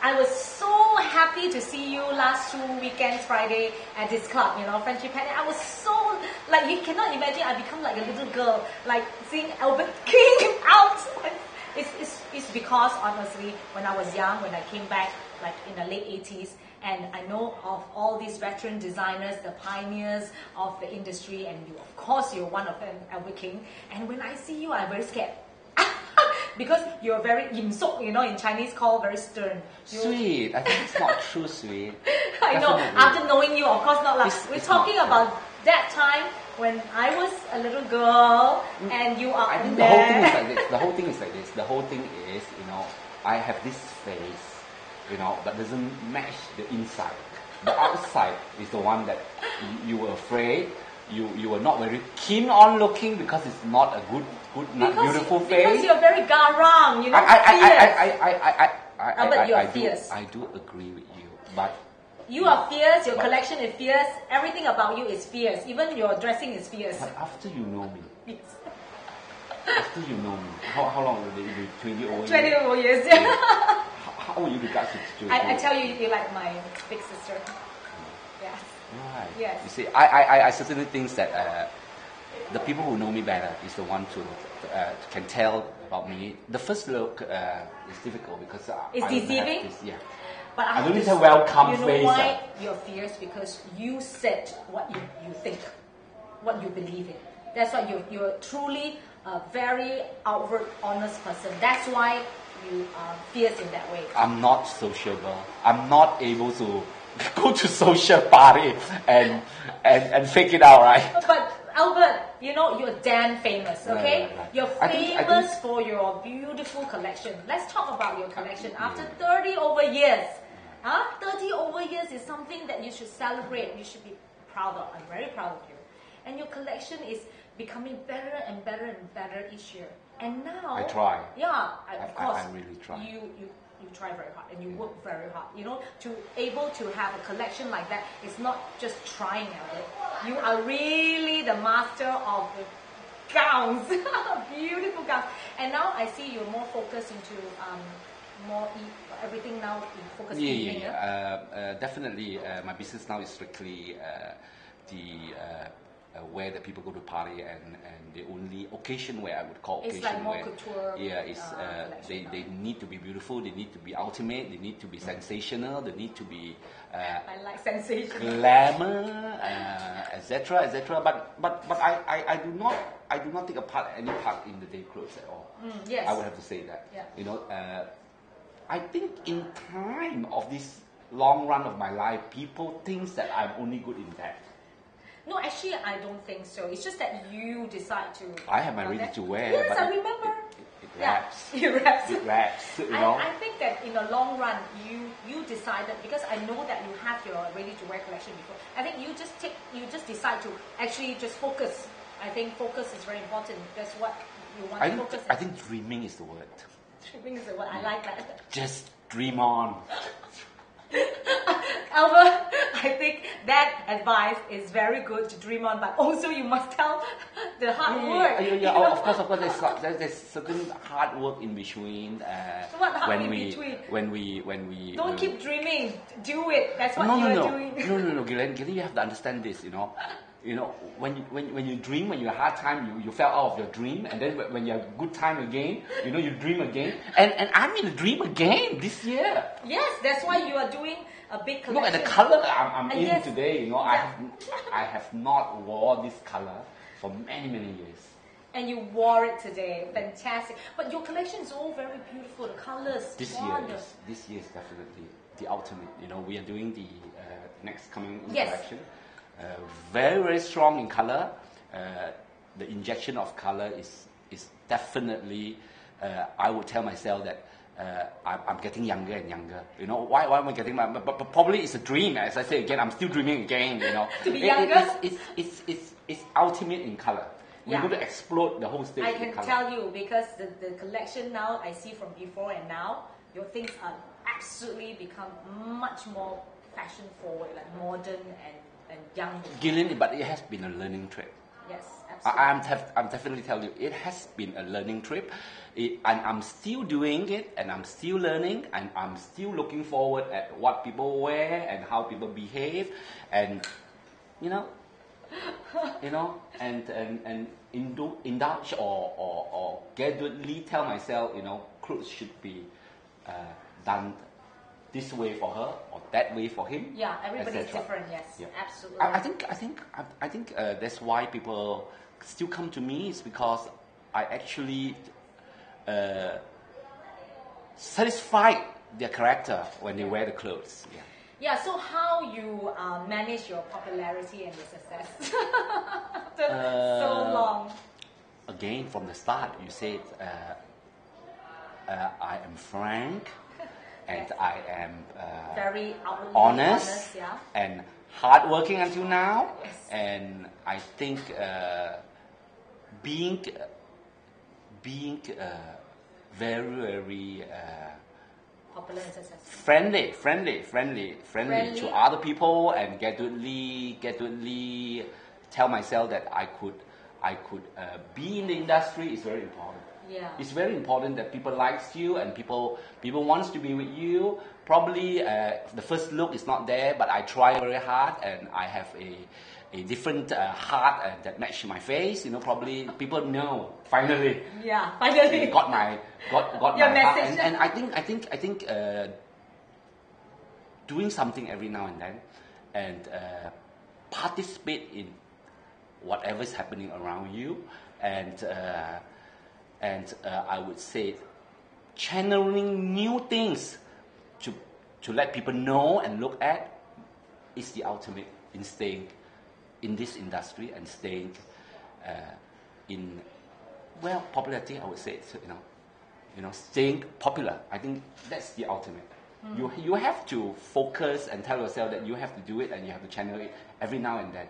I was so happy to see you last 2 weekends, Friday, at this club, Friendship Penny. I was so, you cannot imagine, I become like a little girl, seeing Albert King out. It's because, honestly, when I was young, when I came back, in the late 80s, and I know of all these veteran designers, the pioneers of the industry, and you, of course, you're one of them, Albert King. And when I see you, I'm very scared. Because you're very yimsok, in Chinese called very stern. Sweet. I think it's not true, sweet. I know. After knowing you, of course not. We're talking about that time when I was a little girl and you are the whole thing is like this. The whole thing is like this. The whole thing is, I have this face, but doesn't match the inside. The outside is the one that you were afraid. You were not very keen on looking because it's not a beautiful face. Because you're very garang, fierce. But you're fierce. I do agree with you, but you are fierce. Your collection is fierce. Everything about you is fierce. Even your dressing is fierce. But after you know me, yes. After you know me, how long will it be? 20 over years. 20 over years. Yeah. How will you regard to? I tell you, you're like my big sister. Yes. Right. Yes. You see, I certainly think that the people who know me better is the one to can tell about me. The first look is difficult because it's deceiving. Yeah. But I don't need a welcome face. You know why you're fierce? Because you said what you think, what you believe in. That's why you're truly a very outward, honest person. That's why you are fierce in that way. I'm not sociable. I'm not able to go to social party and fake it out, right? But Albert, you're damn famous, okay? Right. You're famous for your beautiful collection. Let's talk about your collection. After 30 over years, 30 over years is something that you should celebrate. You should be proud of. I'm very proud of you. And your collection is becoming better and better and better each year. And now I try. Yeah, of course. I really try. You try very hard and you work very hard. To able to have a collection like that, it's not just trying at it. You are really the master of the gowns, beautiful gowns. And now I see you're more focused into everything now. Focus. Definitely. My business now is strictly where the people go to party and the only occasion where I would call it's occasion like more where couture, they need to be beautiful, they need to be ultimate, they need to be sensational, they need to be I like sensational, glamour, etc. But I do not take any part in the day clothes at all. Yes. I would have to say that. Yeah. I think in time of this long run of my life, people think that I'm only good in that. No, actually, I don't think so. It's just that you decide to. I have my ready to wear. Yes, but I remember. It wraps. It wraps. It wraps. I think that in the long run, you decided, because I know that you have your ready to wear collection before. I think you just decide to actually just focus. I think focus is very important. That's what you want to focus on. I think dreaming is the word. Dreaming is the word. I like that. Just dream on. Albert, I think that advice is very good to dream on, but also you must tell the hard work. Of course. There's certain hard work in between. What hard in between? When we don't keep dreaming. Do it. That's what you are doing. No, Gillian, you have to understand this. When you dream, when you have a hard time, you fell out of your dream, and then when you have a good time again, you dream again. And I'm in a dream again this year. Yes, that's why you are doing a big collection. Look at the color I'm in yes. today. I have not worn this color for many years. And you wore it today. Fantastic. But your collection is all very beautiful. The colors. This year is definitely the ultimate. We are doing the next coming collection. Very strong in color. The injection of color is definitely. I would tell myself that I'm getting younger and younger. Why am I getting? But probably it's a dream. As I say again, I'm still dreaming again. To be younger. It's ultimate in color. We're going to explode the whole stage. I can tell you, because the collection now I see from before and now, your things are absolutely become much more fashion forward, like modern and young. Gillian, but it has been a learning trip. Yes, absolutely. I'm definitely telling you, it has been a learning trip, and I'm still doing it, and I'm still learning, and I'm still looking forward at what people wear and how people behave, and you know, and indulge or gradually tell myself, clothes should be done this way for her or that way for him. Yeah, everybody's etc. different. Yes, Yeah. absolutely. I think that's why people still come to me, is because I actually satisfy their character when they wear the clothes. Yeah. Yeah. So how you manage your popularity and your success after so long? Again, from the start, you said I am frank, and Yes. I am Very outwardly honest, yeah. and hardworking until now. Yes. And I think being very, very Popular and successful. friendly to other people, and gradually tell myself that I could be in the industry is very important. Yeah. It's very important that people likes you and people wants to be with you. Probably the first look is not there, but I try very hard, and I have a different heart that match my face. Probably people know finally. Yeah, finally. Got my Your heart, message. and I think doing something every now and then, and participate in whatever is happening around you, and I would say channeling new things to let people know and look at is the ultimate in staying in this industry and staying in popularity. I would say staying popular. I think that's the ultimate. You have to focus and tell yourself that you have to do it, and you have to channel it every now and then.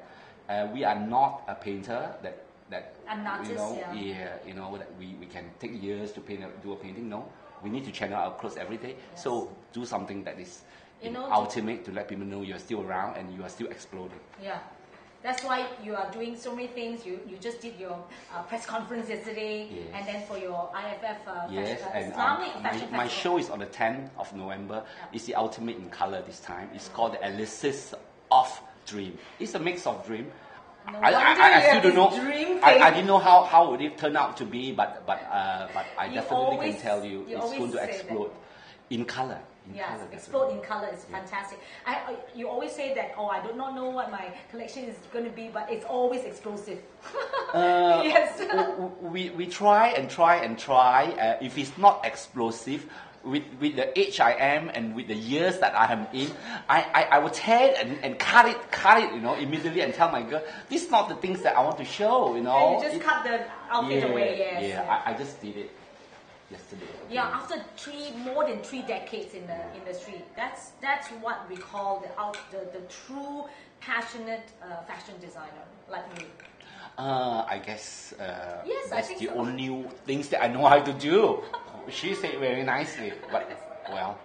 We are not a painter that An artist, that we can take years to do a painting. No, we need to channel our clothes every day. Yes. So do something that is ultimate to let people know you're still around and you are still exploding. Yeah. That's why you are doing so many things. You just did your press conference yesterday, Yes. and then for your IFF Yes, and Islamic Fashion my Festival. show is on the 10th of November. Yeah. It's the ultimate in color this time. It's called the Ellipsis of Dream. It's a mix of dream. No I wonder still you don't know. have this dream I thing. didn't know how would it turn out to be, but I You definitely always- can tell you you it's always going to say that. explode in color. Yes, explode in color is fantastic. You always say that, I do not know what my collection is going to be, but it's always explosive. Yes. We try and try and try. If it's not explosive, with the age I am and with the years that I am in, I will tear it and cut it, immediately, and tell my girl, this is not the things that I want to show, And you just cut the outfit away. Yes. Yeah, I just did it yesterday. Okay. Yeah, after more than 3 decades in the industry, that's what we call the true passionate fashion designer like you. I guess Yes, I that's think the so. only things that I know how to do. She said very nicely, but well.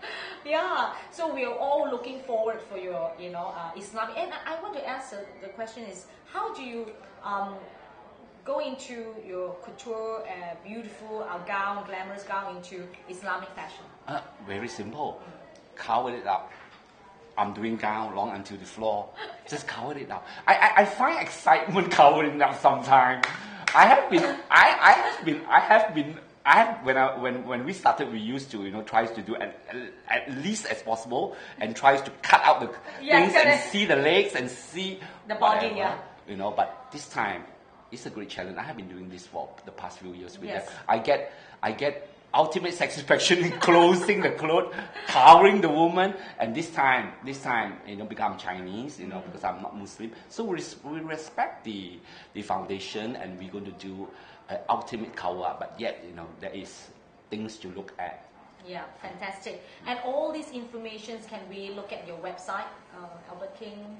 Yeah, so we are all looking forward for your, Islamic. And I want to ask the question is, how do you go into your couture, beautiful gown, glamorous gown, into Islamic fashion? Very simple. Cover it up. I'm doing gown long until the floor. Just cover it up. I find excitement covering up sometimes. When we started, we used to tries to do at least as possible, and tries to cut out the things and see the legs and see the body. whatever, But this time, it's a great challenge. I have been doing this for the past few years with Yes. them. I get ultimate satisfaction in closing the clothes, covering the woman, and this time, become Chinese, because I'm not Muslim. So we respect the foundation, and we're going to do ultimate cover, but yet, there is things to look at. Yeah, fantastic. And all these informations can we look at your website, Albert King?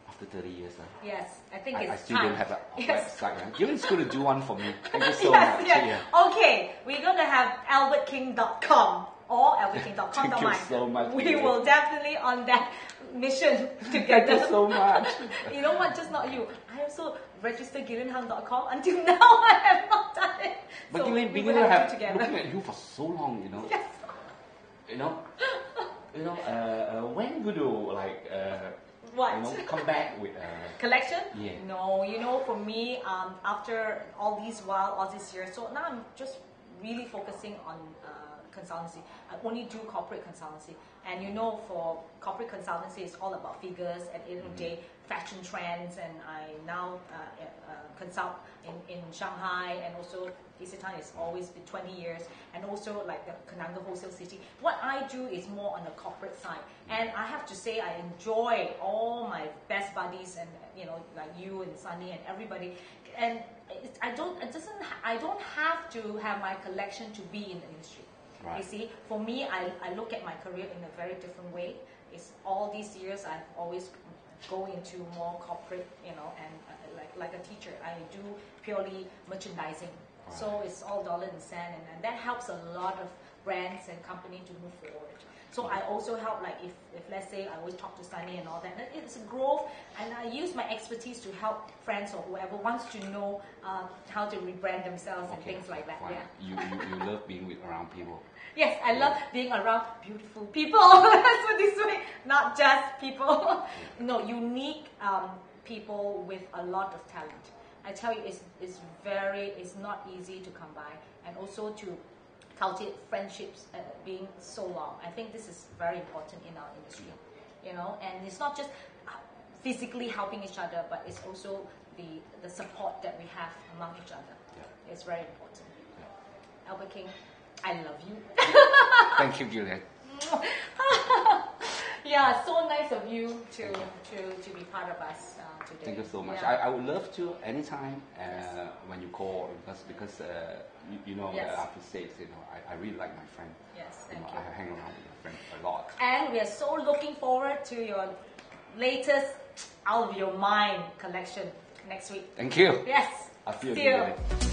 After 30 years. Yes, I think it's I still time. don't have a Yes. website. Gillian's going to do one for me. Thank you so Yes, much. yes. Yeah. Okay, we're going to have albertking.com. or albertking.com. Thank you so much. We will definitely on that mission Thank together. you so much. You know what? Just not you. I also registered Gillian.com. Until now, I have not done it. But so Gillian, we being will have do together. looking at you for so long, you know. Yes. You know. When would you like? What? Come back with Collection? Yeah. No, for me, after all these years, so now I'm just really focusing on consultancy. I only do corporate consultancy, and for corporate consultancy, it's all about figures and end of the day, fashion trends, and I now consult in Shanghai, and also Isetan has always been 20 years, and also like the Kananga Wholesale City. What I do is more on the corporate side, and I have to say I enjoy all my best buddies, and like you and Sunny and everybody, and I don't have to have my collection to be in the industry. Right. You see, for me, I look at my career in a very different way. It's all these years I've always go into more corporate, and like a teacher, I do purely merchandising. Right. So it's all dollar and cent, and that helps a lot of brands and companies to move forward. So I also help, like if let's say I always talk to Sunny and all that, and it's a growth, and I use my expertise to help friends or whoever wants to know how to rebrand themselves and things like that. Fine. Yeah. You love being around people. Yes, I love being around beautiful people. Let's put this way, not just people. No, unique people with a lot of talent. I tell you, it's not easy to come by, and also to cultivate friendships being so long. I think this is very important in our industry, and it's not just physically helping each other, but it's also the support that we have among each other. Yeah. It's very important. Yeah. Albert King, I love you. Thank you, Gillian. Yeah, so nice of you to be part of us today. Thank you so much. Yeah. I would love to anytime when you call, because Yes. I have to say, I really like my friend. Yes, thank you. I hang around with my friend a lot. And we are so looking forward to your latest Out of Your Mind collection next week. Thank you. Yes. I'll see you. See you.